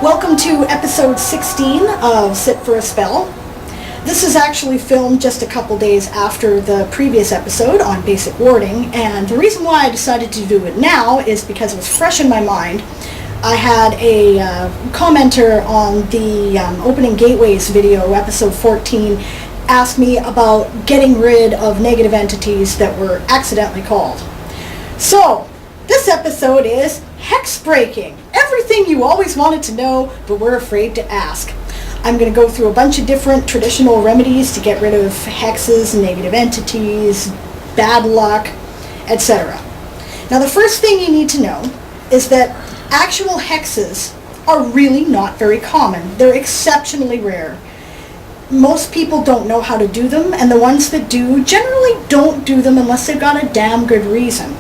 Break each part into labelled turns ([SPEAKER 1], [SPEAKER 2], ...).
[SPEAKER 1] Welcome to episode 16 of Sit for a Spell. This is actually filmed just a couple days after the previous episode on basic warding, and the reason why I decided to do it now is because it was fresh in my mind. I had a commenter on the Opening Gateways video, episode 14, ask me about getting rid of negative entities that were accidentally called. So, this episode is Hex-Breaking. Everything you always wanted to know, but were afraid to ask. I'm going to go through a bunch of different traditional remedies to get rid of hexes, negative entities, bad luck, etc. Now the first thing you need to know is that actual hexes are really not very common. They're exceptionally rare. Most people don't know how to do them, and the ones that do generally don't do them unless they've got a damn good reason.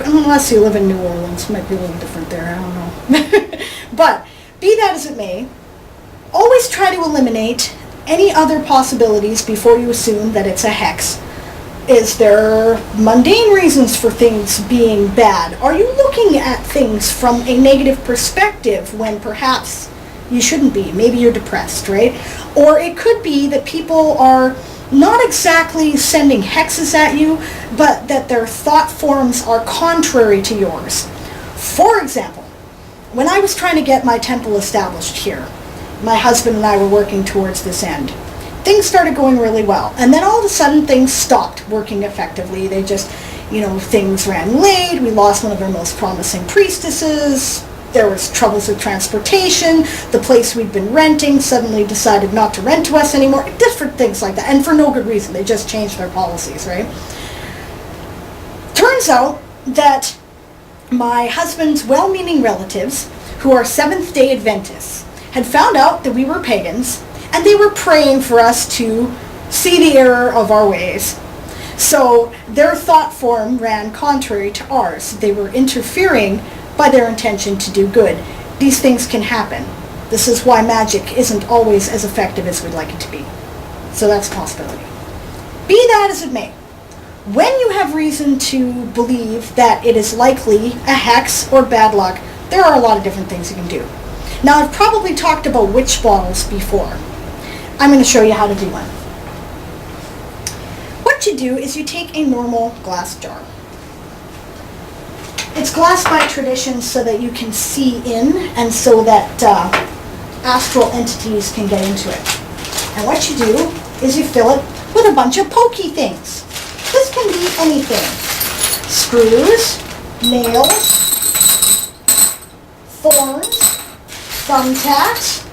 [SPEAKER 1] Unless you live in New Orleans, might be a little different there, I don't know. But, be that as it may, always try to eliminate any other possibilities before you assume that it's a hex. Is there mundane reasons for things being bad? Are you looking at things from a negative perspective when perhaps you shouldn't be? Maybe you're depressed, right? Or it could be that people are not exactly sending hexes at you, but that their thought forms are contrary to yours. For example, when I was trying to get my temple established here, my husband and I were working towards this end. Things started going really well, and then all of a sudden things stopped working effectively. They just, things ran late, we lost one of our most promising priestesses, there was troubles with transportation, the place we'd been renting suddenly decided not to rent to us anymore, different things like that, and for no good reason. They just changed their policies, right? Turns out that my husband's well-meaning relatives, who are Seventh-day Adventists, had found out that we were pagans, and they were praying for us to see the error of our ways. So their thought form ran contrary to ours. They were interfering by their intention to do good. These things can happen. This is why magic isn't always as effective as we'd like it to be. So that's a possibility. Be that as it may, when you have reason to believe that it is likely a hex or bad luck, there are a lot of different things you can do. Now, I've probably talked about witch bottles before. I'm going to show you how to do one. What you do is you take a normal glass jar. It's glass by tradition so that you can see in and so that astral entities can get into it. And what you do is you fill it with a bunch of pokey things. This can be anything. Screws, nails, thorns, thumbtacks,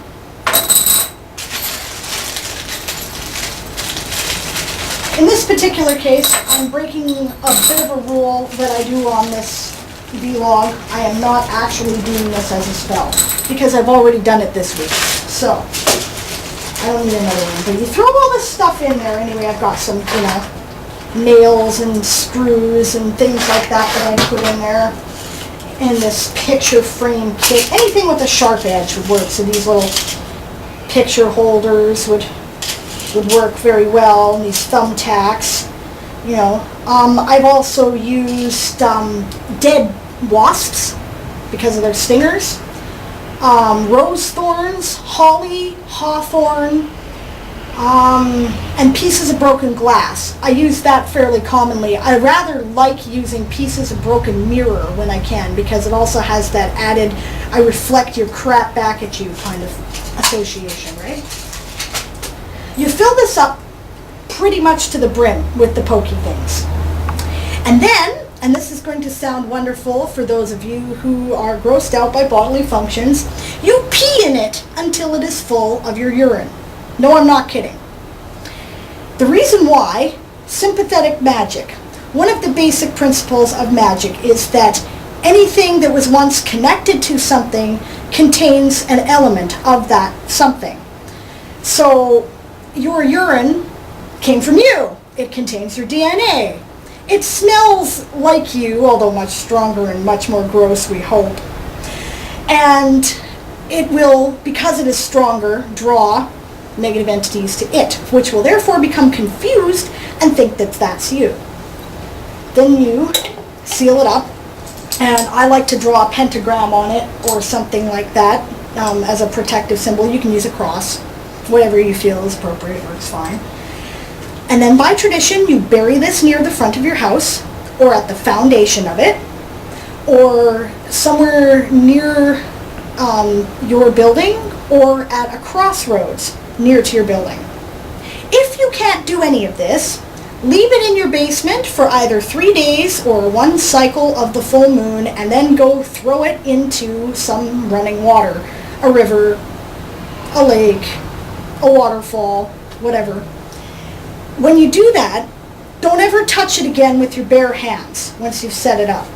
[SPEAKER 1] in this particular case, I'm breaking a bit of a rule that I do on this vlog. I am not actually doing this as a spell because I've already done it this week. So, I don't need another one. But you throw all this stuff in there. Anyway, I've got some, nails and screws and things like that I put in there. In this picture frame kit. Anything with a sharp edge would work. So these little picture holders would work very well. And these thumbtacks. I've also used dead wasps because of their stingers, rose thorns, holly, hawthorn, and pieces of broken glass. I use that fairly commonly. I rather like using pieces of broken mirror when I can because it also has that added, I reflect your crap back at you kind of association, right? You fill this up pretty much to the brim with the pokey things. And then, and this is going to sound wonderful for those of you who are grossed out by bodily functions, you pee in it until it is full of your urine. No, I'm not kidding. The reason why, sympathetic magic, one of the basic principles of magic is that anything that was once connected to something contains an element of that something. So, your urine came from you. It contains your DNA. It smells like you, although much stronger and much more gross, we hope. And it will, because it is stronger, draw negative entities to it, which will therefore become confused and think that that's you. Then you seal it up, and I like to draw a pentagram on it or something like that. as a protective symbol. You can use a cross. Whatever you feel is appropriate works fine. And then by tradition, you bury this near the front of your house, or at the foundation of it, or somewhere near your building, or at a crossroads near to your building. If you can't do any of this, leave it in your basement for either 3 days or 1 cycle of the full moon, and then go throw it into some running water, a river, a lake, a waterfall, whatever. When you do that, don't ever touch it again with your bare hands once you've set it up.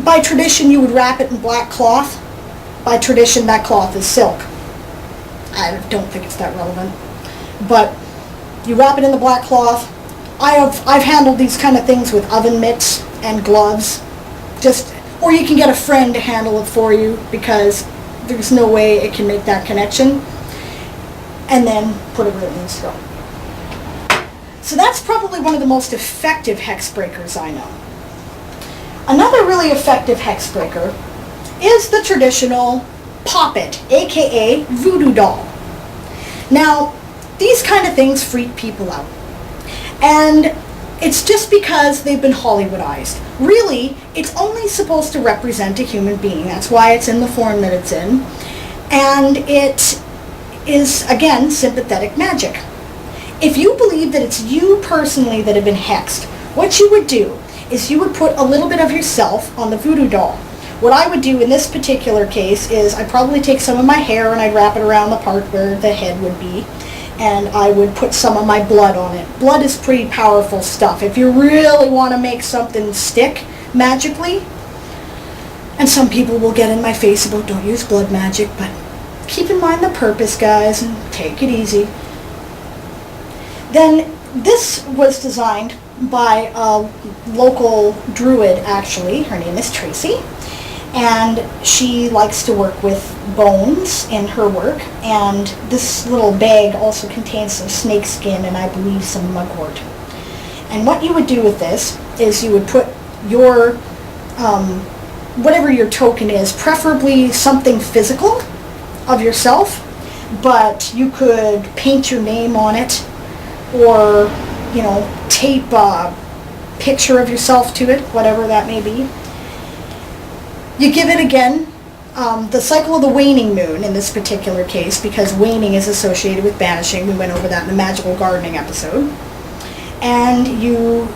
[SPEAKER 1] By tradition, you would wrap it in black cloth. By tradition, that cloth is silk. I don't think it's that relevant. But you wrap it in the black cloth. I've handled these kind of things with oven mitts and gloves. Or you can get a friend to handle it for you, because there's no way it can make that connection. And then put it right in the skull. So that's probably one of the most effective hex breakers I know. Another really effective hex breaker is the traditional poppet, aka voodoo doll. Now, these kind of things freak people out. And it's just because they've been Hollywoodized. Really, it's only supposed to represent a human being. That's why it's in the form that it's in. And it is, again, sympathetic magic. If you believe that it's you personally that have been hexed, what you would do is you would put a little bit of yourself on the voodoo doll. What I would do in this particular case is I'd probably take some of my hair and I'd wrap it around the part where the head would be, and I would put some of my blood on it. Blood is pretty powerful stuff. If you really want to make something stick magically, and some people will get in my face about don't use blood magic, but keep in mind the purpose, guys, and take it easy. Then this was designed by a local druid, actually. Her name is Tracy, and she likes to work with bones in her work, and this little bag also contains some snake skin and I believe some mugwort. And what you would do with this is you would put your whatever your token is, preferably something physical of yourself, but you could paint your name on it, or, you know, tape a picture of yourself to it, whatever that may be. You give it, again, the cycle of the waning moon in this particular case, because waning is associated with banishing. We went over that in the magical gardening episode. And you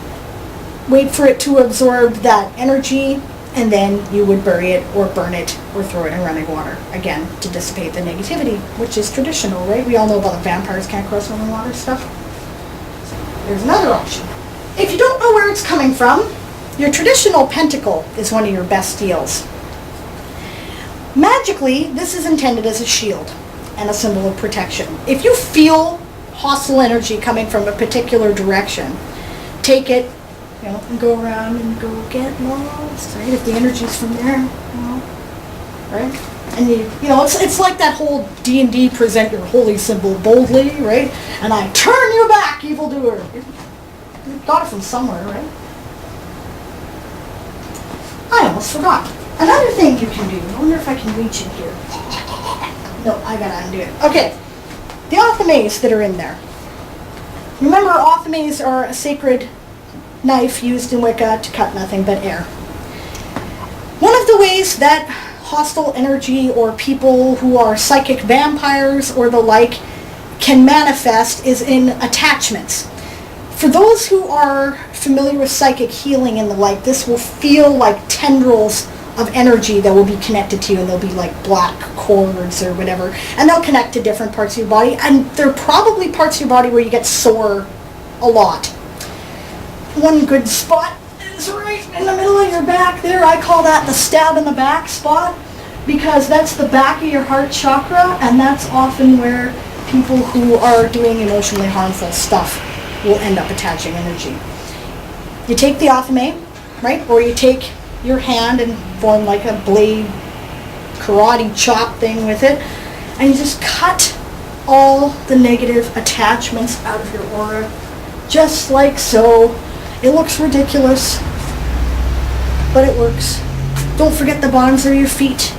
[SPEAKER 1] wait for it to absorb that energy, and then you would bury it or burn it or throw it in running water, again, to dissipate the negativity, which is traditional, right? We all know about the vampires can't cross running water stuff. There's another option. If you don't know where it's coming from, your traditional Pentacle is one of your best deals. Magically, this is intended as a shield and a symbol of protection. If you feel hostile energy coming from a particular direction, take it, you know, and go around and go get lost, right? If the energy's from there, you know, right? And you know, it's like that whole D&D present your holy symbol boldly, right? And I turn you back, evildoer. You got it from somewhere, right? I almost forgot. Another thing you can do, I wonder if I can reach in here. No, I gotta undo it. Okay, the Othames that are in there. Remember, Othames are a sacred knife used in Wicca to cut nothing but air. One of the ways that hostile energy or people who are psychic vampires or the like can manifest is in attachments. For those who are familiar with psychic healing and the like, this will feel like tendrils of energy that will be connected to you, and they'll be like black cords or whatever, and they'll connect to different parts of your body, and they're probably parts of your body where you get sore a lot. One good spot is right in the middle of your back there. I call that the stab in the back spot, because that's the back of your heart chakra, and that's often where people who are doing emotionally harmful stuff will end up attaching energy. You take the Othame, right, or you take your hand and form like a blade karate chop thing with it, and you just cut all the negative attachments out of your aura, just like so. It looks ridiculous, but it works. Don't forget the bottoms of your feet.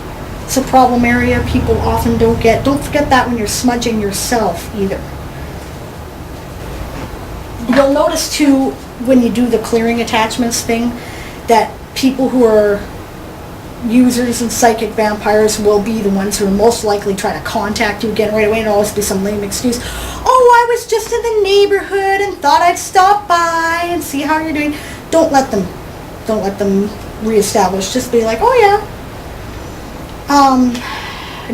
[SPEAKER 1] It's a problem area people often don't get. Don't forget that when you're smudging yourself either. You'll notice too, when you do the clearing attachments thing, that people who are users and psychic vampires will be the ones who are most likely trying to contact you again right away, and always be some lame excuse. Oh, I was just in the neighborhood and thought I'd stop by and see how you're doing. Don't let them reestablish. Just be like, oh yeah.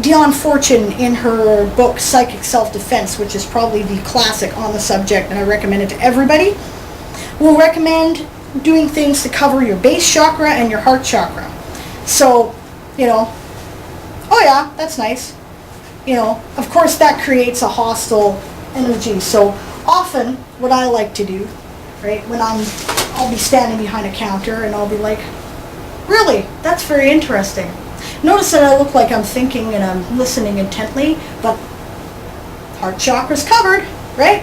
[SPEAKER 1] Dion Fortune, in her book Psychic Self-Defense, which is probably the classic on the subject, and I recommend it to everybody, will recommend doing things to cover your base chakra and your heart chakra. So, oh yeah, that's nice. Of course that creates a hostile energy. So often what I like to do, right, when I'll be standing behind a counter and I'll be like, really, that's very interesting. Notice that I look like I'm thinking and I'm listening intently, but heart chakra's covered, right?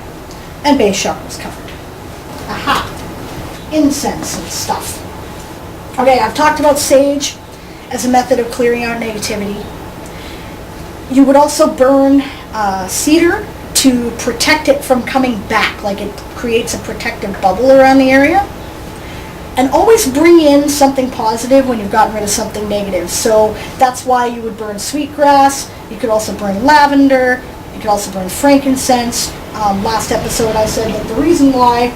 [SPEAKER 1] And base chakra's covered. Aha. Incense and stuff. Okay, I've talked about sage as a method of clearing out negativity. You would also burn cedar to protect it from coming back, like it creates a protective bubble around the area. And always bring in something positive when you've gotten rid of something negative. So that's why you would burn sweetgrass. You could also burn lavender. You could also burn frankincense. Last episode I said that the reason why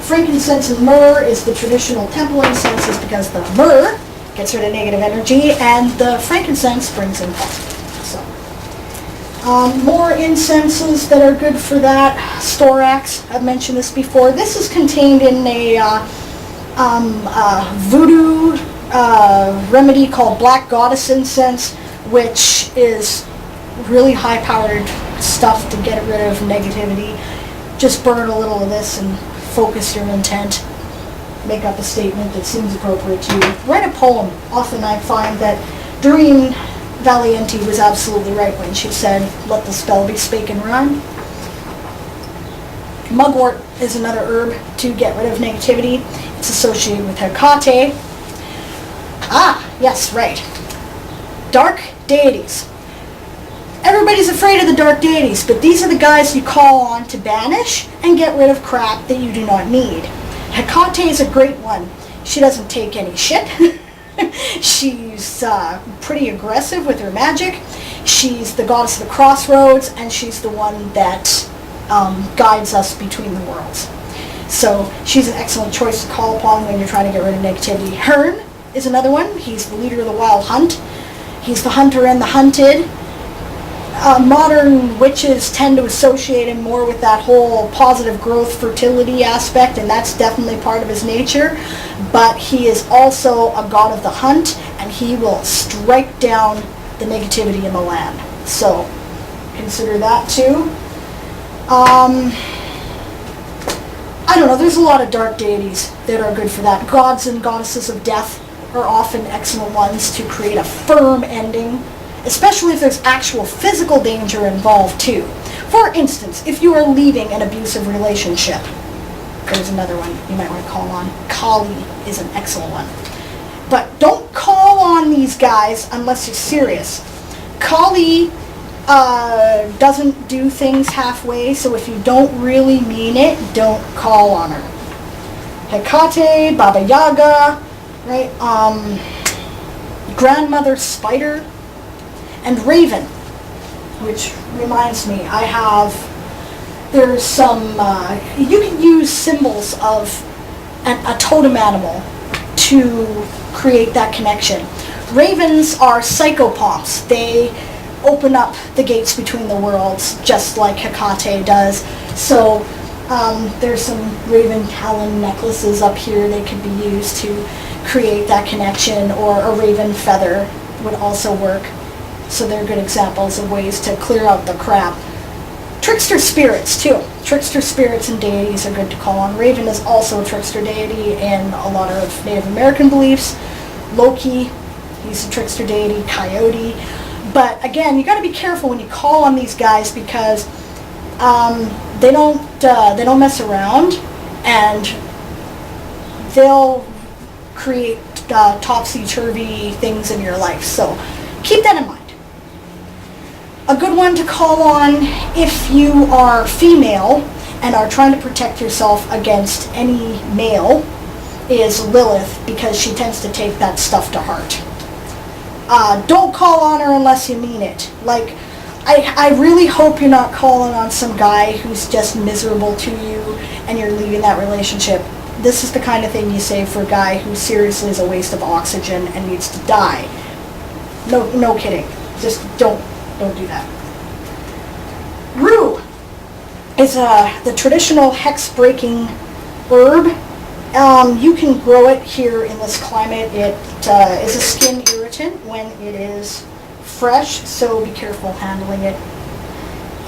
[SPEAKER 1] frankincense and myrrh is the traditional temple incense is because the myrrh gets rid of negative energy and the frankincense brings in positive. So, more incenses that are good for that. Storax, I've mentioned this before. This is contained in a voodoo remedy called Black Goddess Incense, which is really high-powered stuff to get rid of negativity. Just burn a little of this and focus your intent. Make up a statement that seems appropriate to you. Write a poem. Often I find that Doreen Valiente was absolutely right when she said, let the spell be spake in rhyme. Mugwort is another herb to get rid of negativity. It's associated with Hecate. Ah, yes, right. Dark deities. Everybody's afraid of the dark deities, but these are the guys you call on to banish and get rid of crap that you do not need. Hecate is a great one. She doesn't take any shit. She's pretty aggressive with her magic. She's the goddess of the crossroads, and she's the one that guides us between the worlds. So she's an excellent choice to call upon when you're trying to get rid of negativity. Hearn is another one. He's the leader of the wild hunt. He's the hunter and the hunted. Modern witches tend to associate him more with that whole positive growth, fertility aspect, and that's definitely part of his nature. But he is also a god of the hunt, and he will strike down the negativity in the land. So consider that too. I don't know, there's a lot of dark deities that are good for that. Gods and goddesses of death are often excellent ones to create a firm ending, especially if there's actual physical danger involved too. For instance, if you are leaving an abusive relationship, there's another one you might want to call on. Kali is an excellent one. But don't call on these guys unless you're serious. Kali doesn't do things halfway, so if you don't really mean it, don't call on her. Hecate, Baba Yaga, right? Grandmother Spider, and Raven, which reminds me, there's some, you can use symbols of a totem animal to create that connection. Ravens are psychopomps. They open up the gates between the worlds, just like Hecate does. So there's some raven talon necklaces up here that could be used to create that connection, or a raven feather would also work. So they're good examples of ways to clear out the crap. Trickster spirits too. Trickster spirits and deities are good to call on. Raven is also a trickster deity in a lot of Native American beliefs. Loki, he's a trickster deity. Coyote. But again, you got to be careful when you call on these guys, because they don't mess around, and they'll create topsy-turvy things in your life. So keep that in mind. A good one to call on if you are female and are trying to protect yourself against any male is Lilith, because she tends to take that stuff to heart. Don't call on her unless you mean it. Like, I really hope you're not calling on some guy who's just miserable to you and you're leaving that relationship. This is the kind of thing you say for a guy who seriously is a waste of oxygen and needs to die. No kidding. Just don't do that. Rue is the traditional hex-breaking herb. You can grow it here in this climate. It is a skin irritant when it is fresh, so be careful handling it.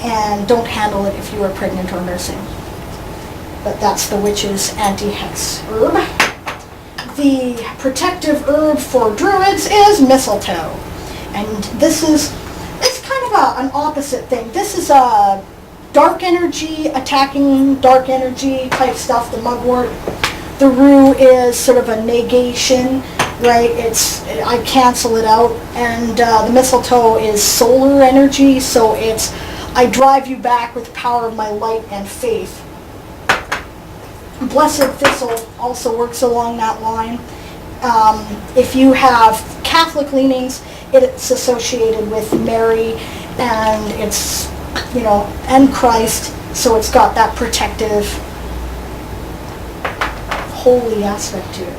[SPEAKER 1] And don't handle it if you are pregnant or nursing. But that's the witch's anti-hex herb. The protective herb for druids is mistletoe. And it's kind of an opposite thing. This is a dark energy, attacking dark energy type stuff, the mugwort. The rue is sort of a negation, right? I cancel it out. And the mistletoe is solar energy, so I drive you back with the power of my light and faith. Blessed Thistle also works along that line. If you have Catholic leanings, it's associated with Mary, and it's, and Christ, so it's got that protective, holy aspect to it.